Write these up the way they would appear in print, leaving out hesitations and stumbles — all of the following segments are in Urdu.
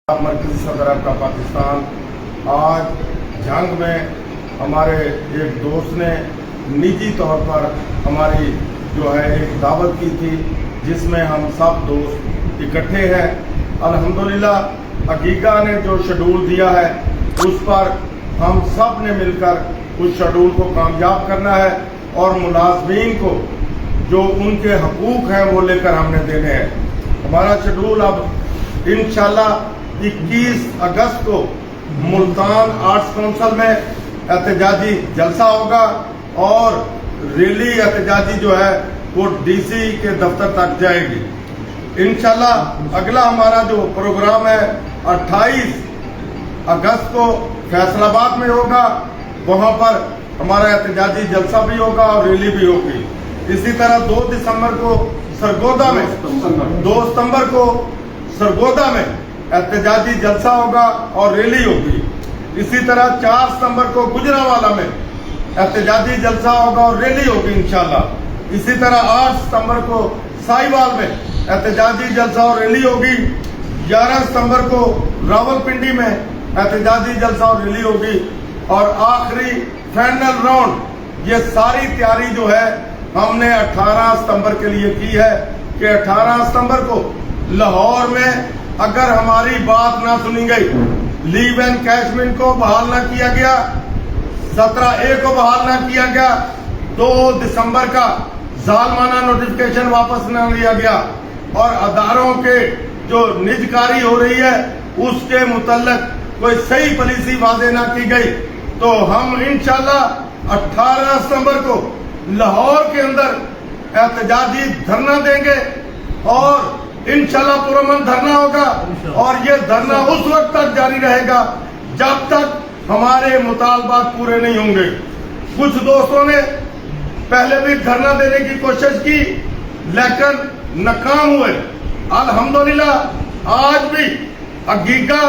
مرکزی صدر کا پاکستان آج جنگ میں ہمارے ایک دوست نے نجی طور پر ہماری جو ہے ایک دعوت کی تھی جس میں ہم سب دوست اکٹھے ہیں۔ الحمدللہ عقیقہ نے جو شیڈول دیا ہے اس پر ہم سب نے مل کر اس شیڈول کو کامیاب کرنا ہے اور ملازمین کو جو ان کے حقوق ہیں وہ لے کر ہم نے دینے ہیں۔ ہمارا شیڈول اب انشاءاللہ 21 اگست کو ملتان آرٹس کونسل میں احتجاجی جلسہ ہوگا اور ریلی احتجاجی جو ہے وہ ڈی سی کے دفتر تک جائے گی۔ انشاءاللہ اگلا ہمارا جو پروگرام ہے 28 اگست کو فیصل آباد میں ہوگا، وہاں پر ہمارا احتجاجی جلسہ بھی ہوگا اور ریلی بھی ہوگی۔ اسی طرح 2 دسمبر کو سرگودا میں 2 ستمبر کو سرگودا میں احتجاجی جلسہ ہوگا اور ریلی ہوگی۔ اسی طرح 4 ستمبر کو گجرانوالہ میں احتجاجی جلسہ ہوگا اور ریلی ہوگی انشاءاللہ۔ اسی طرح 8 ستمبر کو ساہیوال میں احتجاجی جلسہ اور ریلی ہوگی۔ 11 ستمبر کو راولپنڈی میں احتجاجی جلسہ اور ریلی ہوگی۔ اور آخری فائنل راؤنڈ یہ ساری تیاری جو ہے ہم نے 18 ستمبر کے لیے کی ہے کہ 18 ستمبر کو لاہور میں اگر ہماری بات نہ سنی گئی، لیو اینڈ کیشمنٹ کو بحال نہ کیا گیا، 17A کو بحال نہ کیا گیا، 2 دسمبر کا ظالمانہ نوٹیفکیشن واپس نہ لیا گیا اور اداروں کے جو نجکاری ہو رہی ہے اس کے متعلق کوئی صحیح پالیسی واضح نہ کی گئی تو ہم انشاءاللہ 18 ستمبر کو لاہور کے اندر احتجاجی دھرنا دیں گے اور انشاءاللہ پرامن دھرنا ہوگا اور یہ دھرنا اس وقت تک جاری رہے گا جب تک ہمارے مطالبات پورے نہیں ہوں گے۔ کچھ دوستوں نے پہلے بھی دھرنا دینے کی کوشش کی لیکن ناکام ہوئے۔ الحمدللہ آج بھی عقیقہ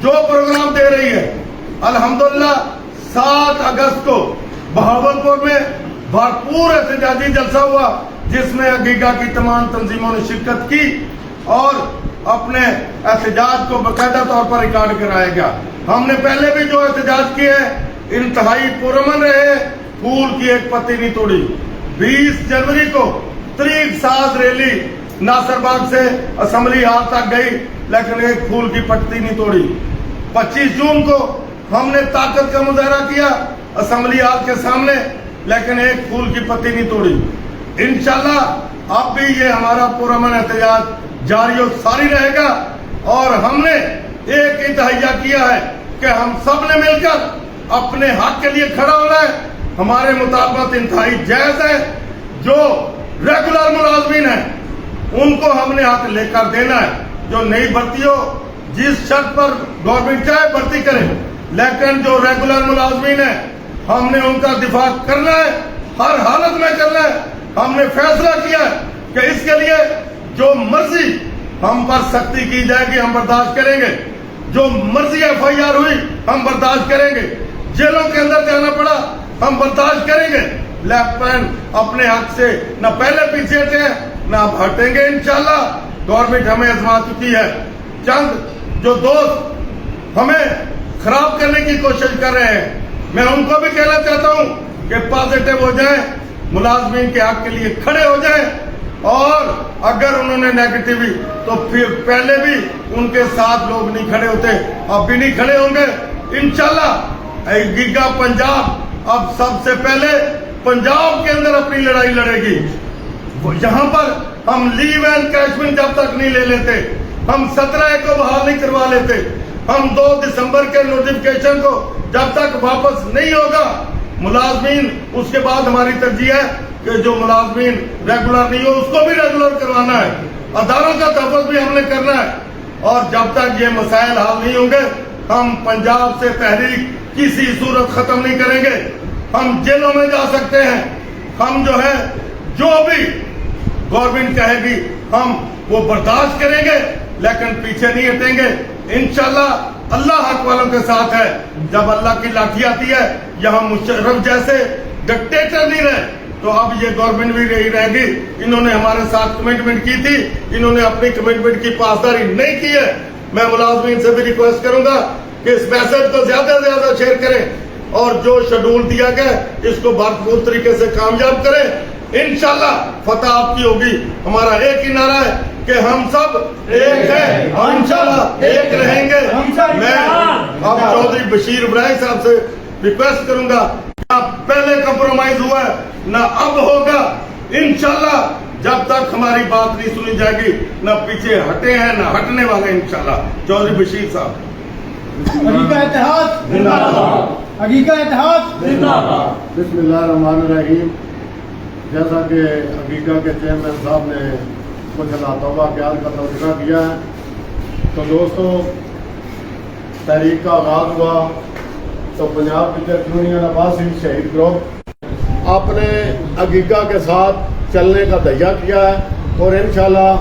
جو پروگرام دے رہی ہے، الحمدللہ 7 اگست کو بہاولپور میں بھرپور احتجاجی جلسہ ہوا جس میں عقیقہ کی تمام تنظیموں نے شرکت کی اور اپنے احتجاج کو باقاعدہ طور پر ریکارڈ کرایا گیا۔ ہم نے پہلے بھی جو احتجاج کیے انتہائی پرامن رہے، پھول کی ایک پتی نہیں توڑی۔ 20 جنوری کو طریق ساز ریلی ناصر باغ سے اسمبلی ہال تک گئی لیکن ایک پھول کی پتی نہیں توڑی۔ 25 جون کو ہم نے طاقت کا مظاہرہ کیا اسمبلی ہال کے سامنے لیکن ایک پھول کی پتی نہیں توڑی۔ انشاءاللہ اب بھی یہ ہمارا پرامن احتجاج جاری و ساری رہے گا اور ہم نے ایک ہی تہیہ کیا ہے کہ ہم سب نے مل کر اپنے حق کے لیے کھڑا ہونا ہے۔ ہمارے مطالبات انتہائی جائز ہیں، جو ریگولر ملازمین ہیں ان کو ہم نے حق لے کر دینا ہے۔ جو نئی بھرتی ہو جس شرط پر گورنمنٹ چاہے بھرتی کرے لیکن جو ریگولر ملازمین ہیں ہم نے ان کا دفاع کرنا ہے، ہر حالت میں کرنا ہے۔ ہم نے فیصلہ کیا ہے کہ اس کے لیے جو مرضی ہم پر سختی کی جائے گی ہم برداشت کریں گے، جو مرضی FIR ہوئی ہم برداشت کریں گے، جیلوں کے اندر جانا پڑا ہم برداشت کریں گے لیکن اپنے حق سے نہ پہلے پیچھے ہٹے ہیں نہ اب ہٹیں گے انشاءاللہ۔ گورنمنٹ ہمیں آزما چکی ہے۔ چند جو دوست ہمیں خراب کرنے کی کوشش کر رہے ہیں میں ان کو بھی کہنا چاہتا ہوں کہ پازیٹو ہو جائیں، ملازمین کے حق کے لیے کھڑے ہو جائیں اور اگر انہوں نے نیگیٹو ہوئی تو پھر پہلے بھی ان کے ساتھ لوگ نہیں کھڑے ہوتے، اب بھی نہیں کھڑے ہوں گے انشاءاللہ۔ عقیقہ پنجاب اب سب سے پہلے پنجاب کے اندر اپنی لڑائی لڑے گی۔ یہاں پر ہم لیو اینڈ کیشمنٹ جب تک نہیں لے لیتے، ہم 17A کو بحال نہیں کروا لیتے، ہم 2 دسمبر کے نوٹیفکیشن کو جب تک واپس نہیں ہوگا ملازمین، اس کے بعد ہماری ترجیح ہے کہ جو ملازمین ریگولر نہیں ہو اس کو بھی ریگولر کروانا ہے، اداروں کا تحفظ بھی ہم نے کرنا ہے۔ اور جب تک یہ مسائل حل نہیں ہوں گے ہم پنجاب سے تحریک کسی صورت ختم نہیں کریں گے۔ ہم جیلوں میں جا سکتے ہیں، ہم جو ہے جو بھی گورنمنٹ کہے گی ہم وہ برداشت کریں گے لیکن پیچھے نہیں ہٹیں گے انشاءاللہ۔ اللہ حق والوں کے ساتھ ہے، جب اللہ کی لاٹھی آتی ہے یہاں مشرف جیسے ڈکٹیٹر نہیں رہے تو اب یہ گورنمنٹ بھی نہیں رہے گی۔ انہوں نے ہمارے ساتھ کمٹمنٹ کی تھی، انہوں نے اپنی کمٹمنٹ کی پاسداری نہیں کی ہے میں ملازمین سے بھی ریکویسٹ کروں گا کہ اس میسج کو زیادہ سے زیادہ شیئر کریں اور جو شیڈول دیا گیا اس کو بھرپور طریقے سے کامیاب کریں. انشاءاللہ فتح آپ کی ہوگی. ہمارا ایک ہی نعرہ ہے کہ ہم سب ایک ہیں اور انشاءاللہ ایک رہیں گے. میں اب چودھری بشیر ابراہیم صاحب سے ریکویسٹ کروں گا، نہ پہلے کمپرومائز ہوا ہے نہ اب ہوگا. انشاءاللہ جب تک ہماری بات نہیں سنی جائے گی نہ پیچھے ہٹے ہیں نہ ہٹنے والے انشاءاللہ. چودھری بشیر صاحب. عقیقہ اتحاد زندہ باد. عقیقہ اتحاد زندہ باد. بسم اللہ الرحمن الرحیم. جیسا کہ عقیقہ کے چیئرمین صاحب نے کچھ توبہ خیال کا تذکرہ کیا ہے، تو دوستو تحریک کا آغاز ہوا تو پنجاب ٹیچرز یونین عباسی شہید گروپ اپنے عقیقہ کے ساتھ چلنے کا دعیہ کیا ہے، اور انشاءاللہ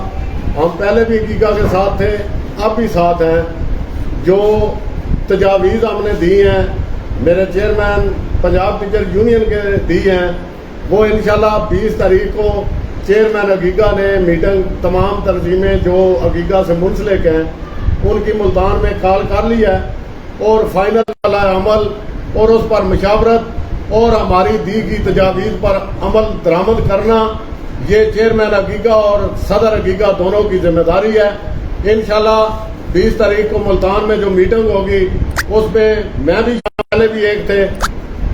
ہم پہلے بھی عقیقہ کے ساتھ تھے، اب بھی ساتھ ہیں. جو تجاویز ہم نے دی ہیں میرے چیئرمین پنجاب ٹیچر یونین کے دی ہیں، وہ انشاءاللہ 20 تاریخ کو چیئرمین عقیقہ نے میٹنگ تمام تنظیمیں جو عقیقہ سے منسلک ہیں ان کی ملتان میں کال کر لی ہے، اور فائنل والا عمل اور اس پر مشاورت اور ہماری دی گئی تجاویز پر عمل درآمد کرنا یہ چیئرمین عقیقہ اور صدر عقیقہ دونوں کی ذمہ داری ہے. انشاءاللہ 20 تاریخ کو ملتان میں جو میٹنگ ہوگی اس میں میں بھی پہلے بھی ایک تھے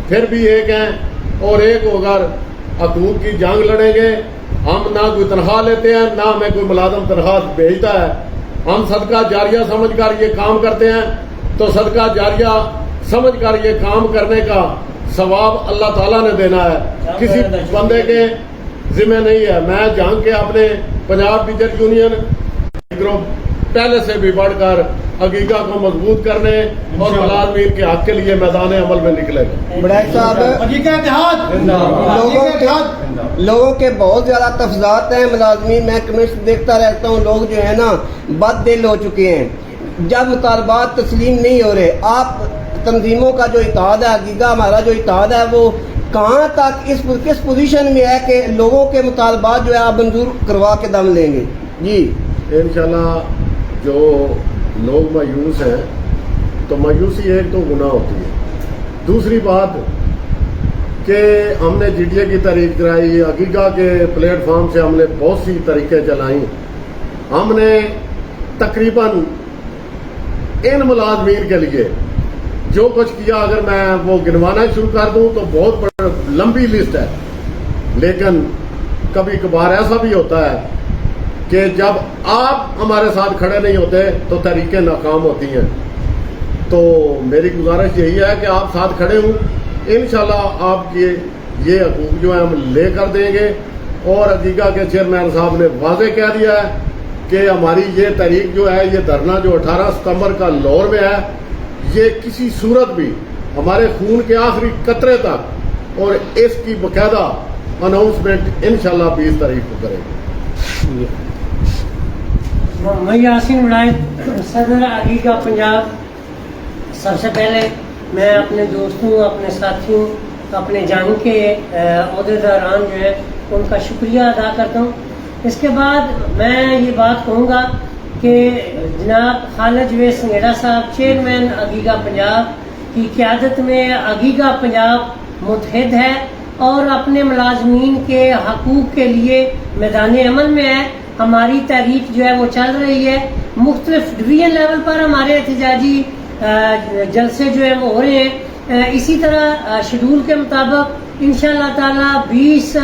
پھر بھی ایک ہیں اور ایک ہو کر حقوق کی جنگ لڑیں گے. ہم نہ کوئی تنخواہ لیتے ہیں نہ ہمیں کوئی ملازم تنخواہ بھیجتا ہے. ہم صدقہ جاریہ سمجھ کر یہ کام کرتے ہیں، تو صدقہ جاریہ سمجھ کر یہ کام کرنے کا ثواب اللہ تعالیٰ نے دینا ہے، کسی بندے کے ذمہ نہیں ہے. میں جنگ کے اپنے پنجاب ٹیچر یونین گروپ پہلے سے بھی بڑھ کر عقیقہ کو مضبوط کرنے اور ملازمین کے حق کے لیے میدان عمل میں نکلے گا. بڑھائی صاحب عقیقہ اتحاد لوگوں کے بہت زیادہ تفضیلات ہیں. ملازمین محکمے سے دیکھتا رہتا ہوں، لوگ جو ہے نا بد دل ہو چکے ہیں جب مطالبات تسلیم نہیں ہو رہے. آپ تنظیموں کا جو اتحاد ہے، عقیقہ ہمارا جو اتحاد ہے، وہ کہاں تک کس پوزیشن میں ہے کہ لوگوں کے مطالبات جو ہے آپ منظور کروا کے دم لیں گے؟ جی انشاءاللہ جو لوگ مایوس ہیں تو مایوسی ایک تو گناہ ہوتی ہے. دوسری بات کہ ہم نے جی ٹی اے کی تحریک چلائی، عقیقہ کے پلیٹ فارم سے ہم نے بہت سی تحریکیں چلائیں. ہم نے تقریباً ان ملازمین کے لیے جو کچھ کیا، اگر میں وہ گنوانا شروع کر دوں تو بہت بڑا لمبی لسٹ ہے. لیکن کبھی کبھار ایسا بھی ہوتا ہے کہ جب آپ ہمارے ساتھ کھڑے نہیں ہوتے تو تحریکیں ناکام ہوتی ہیں. تو میری گزارش یہی ہے کہ آپ ساتھ کھڑے ہوں. انشاءاللہ آپ کے یہ حقوق جو ہیں ہم لے کر دیں گے. اور عقیقہ کے چیئرمین صاحب نے واضح کہہ دیا ہے کہ ہماری یہ تحریک جو ہے، یہ دھرنا جو 18 ستمبر کا لاہور میں ہے، یہ کسی صورت بھی ہمارے خون کے آخری قطرے تک، اور اس کی باقاعدہ اناؤنسمنٹ انشاءاللہ 20 تاریخ کو کریں گے. میں یاسین ولایت صدر عقیقہ پنجاب. سب سے پہلے میں اپنے دوستوں، اپنے ساتھیوں، اپنے جان کے عہدیداران جو ہے ان کا شکریہ ادا کرتا ہوں. اس کے بعد میں یہ بات کہوں گا کہ جناب خالد جوید سنگیڑا صاحب چیئرمین عقیقہ پنجاب کی قیادت میں عقیقہ پنجاب متحد ہے اور اپنے ملازمین کے حقوق کے لیے میدان عمل میں ہے. ہماری تحریک جو ہے وہ چل رہی ہے. مختلف ڈویژن لیول پر ہمارے احتجاجی جلسے جو ہیں وہ ہو رہے ہیں. اسی طرح شیڈول کے مطابق انشاءاللہ تعالی 20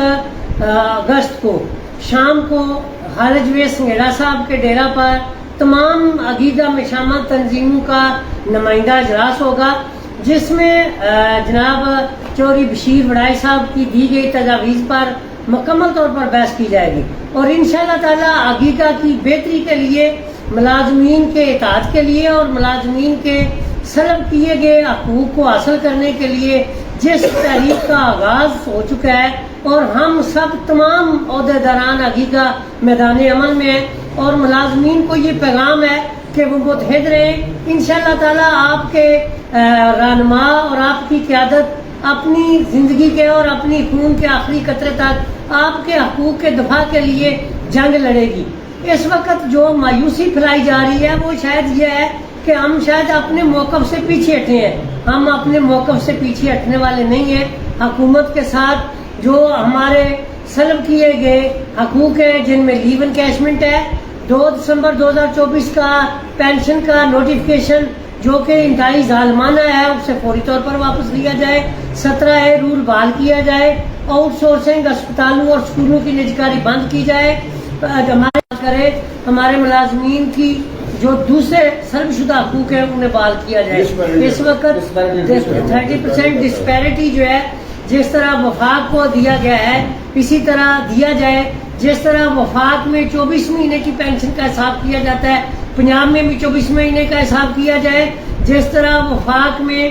اگست کو شام کو خالد جوید سنگیڑا صاحب کے ڈیرا پر تمام عقیقہ میں شامل تنظیموں کا نمائندہ اجلاس ہوگا، جس میں جناب چودھری بشیر بڑائی صاحب کی دی گئی تجاویز پر مکمل طور پر بحث کی جائے گی. اور انشاءاللہ تعالی عقیقہ کی بہتری کے لیے، ملازمین کے اطاعت کے لیے اور ملازمین کے سلب کیے گئے حقوق کو حاصل کرنے کے لیے جس تحریک کا آغاز ہو چکا ہے، اور ہم سب تمام عہدیداران عقیقہ میدان عمل میں ہیں، اور ملازمین کو یہ پیغام ہے کہ وہ متحد رہیں. انشاءاللہ تعالی آپ کے رہنما اور آپ کی قیادت اپنی زندگی کے اور اپنی خون کے آخری قطرے تک آپ کے حقوق کے دفاع کے لیے جنگ لڑے گی. اس وقت جو مایوسی پھیلائی جا رہی ہے وہ شاید یہ ہے کہ ہم شاید اپنے موقف سے پیچھے ہٹے ہیں. ہم اپنے موقف سے پیچھے ہٹنے والے نہیں ہیں. حکومت کے ساتھ جو ہمارے سلب کیے گئے حقوق ہیں جن میں لیو انکیشمنٹ ہے, 2 دسمبر 2024 کا پینشن کا نوٹیفکیشن جو کہ انتہائی ظالمانہ ہے اسے فوری طور پر واپس لیا جائے. 17A رول بحال کیا جائے. آؤٹ سورسنگ اسپتالوں اور اسکولوں کی نجکاری بند کی جائے. ہمارے ملازمین کی جو دوسرے سلب شدہ حقوق ہیں انہیں بحال کیا جائے. اس وقت 30% ڈسپیرٹی جو ہے جس طرح وفاق کو دیا گیا ہے اسی طرح دیا جائے. جس طرح وفاق میں 24 مہینے کی پینشن کا حساب کیا جاتا ہے پنجاب میں بھی 24 مہینے کا حساب کیا جائے. جس طرح وفاق میں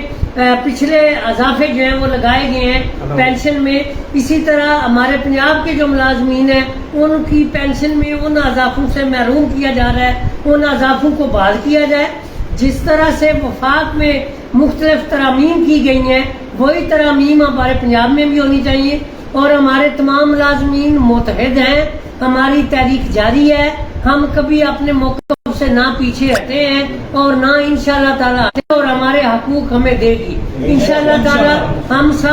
پچھلے اضافے جو ہیں وہ لگائے گئے ہیں پینشن میں, اسی طرح ہمارے پنجاب کے جو ملازمین ہیں ان کی پینشن میں ان اضافوں سے محروم کیا جا رہا ہے, ان اضافوں کو بحال کیا جائے. جس طرح سے وفاق میں مختلف ترامیم کی گئی ہیں وہی ترامیم ہمارے پنجاب میں بھی ہونی چاہیے. اور ہمارے تمام ملازمین متحد ہیں. ہماری تحریک جاری ہے. ہم کبھی اپنے موقف سے نہ پیچھے ہٹے ہیں اور نہ انشاءاللہ تعالی, اور ہمارے حقوق ہمیں دے گی انشاءاللہ تعالی. ہم سب